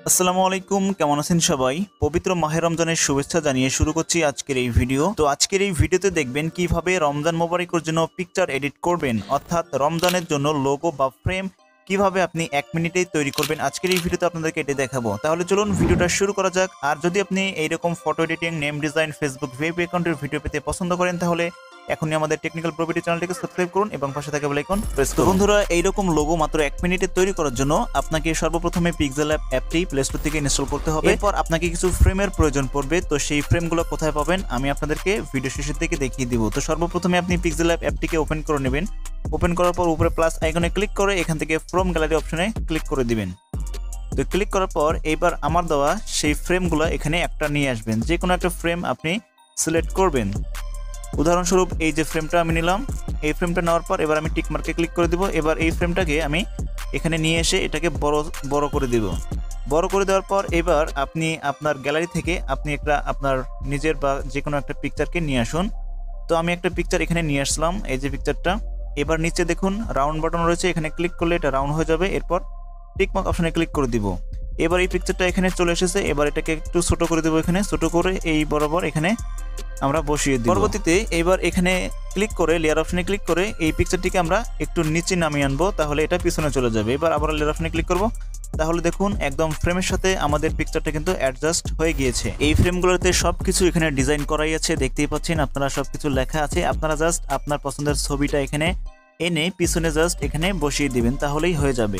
আসসালামু আলাইকুম, কেমন আছেন সবাই? পবিত্র মাহে রমজানের শুভেচ্ছা জানিয়ে শুরু করছি আজকের এই ভিডিও। তো আজকের এই ভিডিওতে দেখবেন কিভাবে রমজান মোবারকের জন্য পিকচার এডিট করবেন, অর্থাৎ রমজানের জন্য লোগো বা ফ্রেম কিভাবে আপনি 1 মিনিটেই তৈরি করবেন। আজকের এই ভিডিওতে আপনাদেরকে এটি দেখাবো। তাহলে চলুন ভিডিওটা শুরু করা যাক। আর যদি আপনি এইরকম photo editing, name design, Facebook ভেব অ্যাকাউন্টের ভিডিও পেতে পছন্দ করেন তাহলে এখনই আমাদের টেকনিক্যাল প্রপার্টি চ্যানেলটিকে সাবস্ক্রাইব করুন এবং পাশে থাকা বেল আইকন প্রেস করুন। বন্ধুরা, এইরকম লোগো মাত্র 1 মিনিটে তৈরি করার জন্য আপনাকে সর্বপ্রথমে Pixellab অ্যাপটি প্লে স্টোর থেকে ইনস্টল করতে হবে। এরপর আপনাকে কিছু ফ্রেমের প্রয়োজন পড়বে। তো সেই ফ্রেমগুলো কোথায় পাবেন আমি আপনাদেরকে ভিডিও শেষের দিকে দেখিয়ে দিব। তো সর্বপ্রথমে আপনি Pixellab অ্যাপটিকে ওপেন করে নেবেন। ওপেন করার পর উপরে প্লাস আইকনে ক্লিক করে এখান থেকে ফ্রম গ্যালারি অপশনে ক্লিক করে দিবেন। তো ক্লিক করার পর এবার আমার দেওয়া সেই ফ্রেমগুলো এখানে একটা নিয়ে আসবেন। যে কোনো একটা ফ্রেম আপনি সিলেক্ট করবেন। উদাহরণস্বরূপ এই যে ফ্রেমটা আমি নিলাম, এই ফ্রেমটা নেওয়ার পর এবার আমি টিক মার্কে ক্লিক করে দিব। এবার এই ফ্রেমটাকে আমি এখানে নিয়ে এসে এটাকে বড় করে দিব। বড় করে দেওয়ার পর এবার আপনি আপনার গ্যালারি থেকে আপনি একটা আপনার নিজের বা যে কোনো একটা পিকচারকে নিয়ে আসুন। তো আমি একটা পিকচার এখানে নিয়ে আসলাম, এই যে পিকচারটা। এবার নিচে দেখুন রাউন্ড বাটন রয়েছে, এখানে ক্লিক করলে এটা রাউন্ড হয়ে যাবে। এরপর টিক মার্ক অপশনে ক্লিক করে দিব। এবার এই পিকচারটা এখানে চলে এসেছে। এবার এটাকে একটু ছোট করে দেবো, এখানে ছোট করে এই বরাবর এখানে আমরা বসিয়ে দিব। পরবর্তীতে এবার এখানে ক্লিক করে লেয়ার অপশনে ক্লিক করে এই পিকচারটিকে আমরা একটু নিচে নামিয়ে আনবো, তাহলে এটা পিছনে চলে যাবে। এবার আবার লেয়ার অপশনে ক্লিক করব, তাহলে দেখুন একদম ফ্রেমের সাথে আমাদের পিকচারটা কিন্তু অ্যাডজাস্ট হয়ে গিয়েছে। এই ফ্রেমগুলোতে সবকিছু এখানে ডিজাইন করাই আছে, দেখতেই পাচ্ছেন আপনারা সবকিছু লেখা আছে। আপনারা জাস্ট আপনার পছন্দের ছবিটা এখানে এনে পিছনে জাস্ট এখানে বসিয়ে দিবেন, তাহলেই হয়ে যাবে।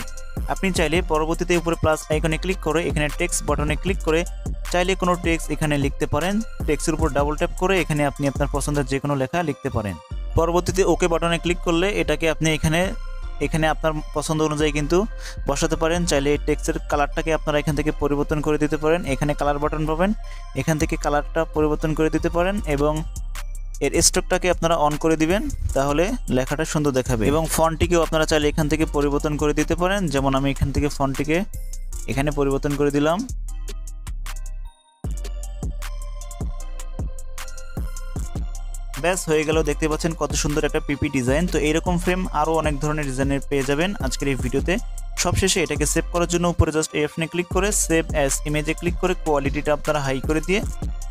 আপনি চাইলে পরবর্তীতে উপরে প্লাস আইকনে ক্লিক করে এখানে টেক্সট বাটনে ক্লিক করে চাইলে কোনো টেক্সট এখানে লিখতে পারেন। টেক্সটের উপর ডাবল ট্যাপ করে এখানে আপনি আপনার পছন্দের যে কোনো লেখা লিখতে পারেন। পরবর্তীতে ওকে বাটনে ক্লিক করলে এটাকে আপনি এখানে আপনার পছন্দ অনুযায়ী কিন্তু বসাতে পারেন। চাইলে এই টেক্সটের কালারটাকে আপনারা এখান থেকে পরিবর্তন করে দিতে পারেন। এখানে কালার বাটন পাবেন, এখান থেকে কালারটা পরিবর্তন করে দিতে পারেন এবং এর স্ট্রোকটাকে আপনারা অন করে দিবেন, তাহলে লেখাটা সুন্দর দেখাবে। এবং ফন্টটিকেও আপনারা চাইলে এখান থেকে পরিবর্তন করে দিতে পারেন। যেমন আমি এখান থেকে ফন্টটিকে এখানে পরিবর্তন করে দিলাম। ব্যাস হয়ে গেল। দেখতে পাচ্ছেন কত সুন্দর একটা পিপি ডিজাইন। তো এইরকম ফ্রেম আরও অনেক ধরনের ডিজাইনের পেয়ে যাবেন আজকের এই ভিডিওতে। সবশেষে এটাকে সেভ করার জন্য উপরে জাস্ট এই অপশনে ক্লিক করে সেভ অ্যাজ ইমেজে ক্লিক করে কোয়ালিটিটা আপনারা হাই করে দিয়ে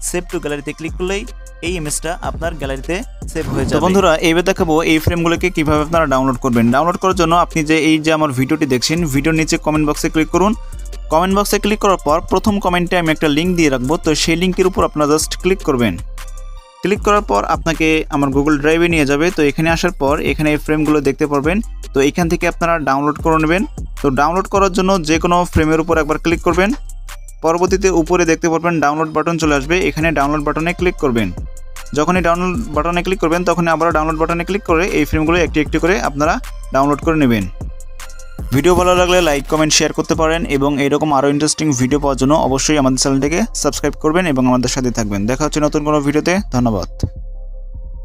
সেভ টু গ্যালারিতে ক্লিক করলেই এই ইমেজটা আপনার গ্যালারিতে সেভ হয়ে যাবে। বন্ধুরা, এইবার দেখাবো এই ফ্রেমগুলোকে কিভাবে আপনারা ডাউনলোড করবেন। ডাউনলোড করার জন্য আপনি যে আমার ভিডিওটি দেখছেন, ভিডিওর নিচে কমেন্ট বক্সে ক্লিক করুন। কমেন্ট বক্সে ক্লিক করার পর প্রথম কমেন্টে আমি একটা লিঙ্ক দিয়ে রাখবো। তো সেই লিঙ্কের উপর আপনারা জাস্ট ক্লিক করবেন। ক্লিক করার পর আপনাকে আমার গুগল ড্রাইভে নিয়ে যাবে। তো এখানে আসার পর এখানে এই ফ্রেমগুলো দেখতে পারবেন। তো এখান থেকে আপনারা ডাউনলোড করে নেবেন। তো ডাউনলোড করার জন্য যে কোনো ফ্রেমের উপর একবার ক্লিক করবেন। পরবর্তীতে উপরে দেখতে পারবেন ডাউনলোড বাটন চলে আসবে, এখানে ডাউনলোড বাটনে ক্লিক করবেন। যখনই ডাউনলোড বাটনে ক্লিক করবেন তখনই আবার ডাউনলোড বাটনে ক্লিক করে এই ফ্রেমগুলো একটি একটি করে আপনারা ডাউনলোড করে নেবেন। ভিডিও ভালো লাগলে লাইক, কমেন্ট, শেয়ার করতে পারেন এবং এরকম আরও ইন্টারেস্টিং ভিডিও পাওয়ার জন্য অবশ্যই আমাদের চ্যানেলটিকে সাবস্ক্রাইব করবেন এবং আমাদের সাথে থাকবেন। দেখা হচ্ছে নতুন কোনো ভিডিওতে। ধন্যবাদ।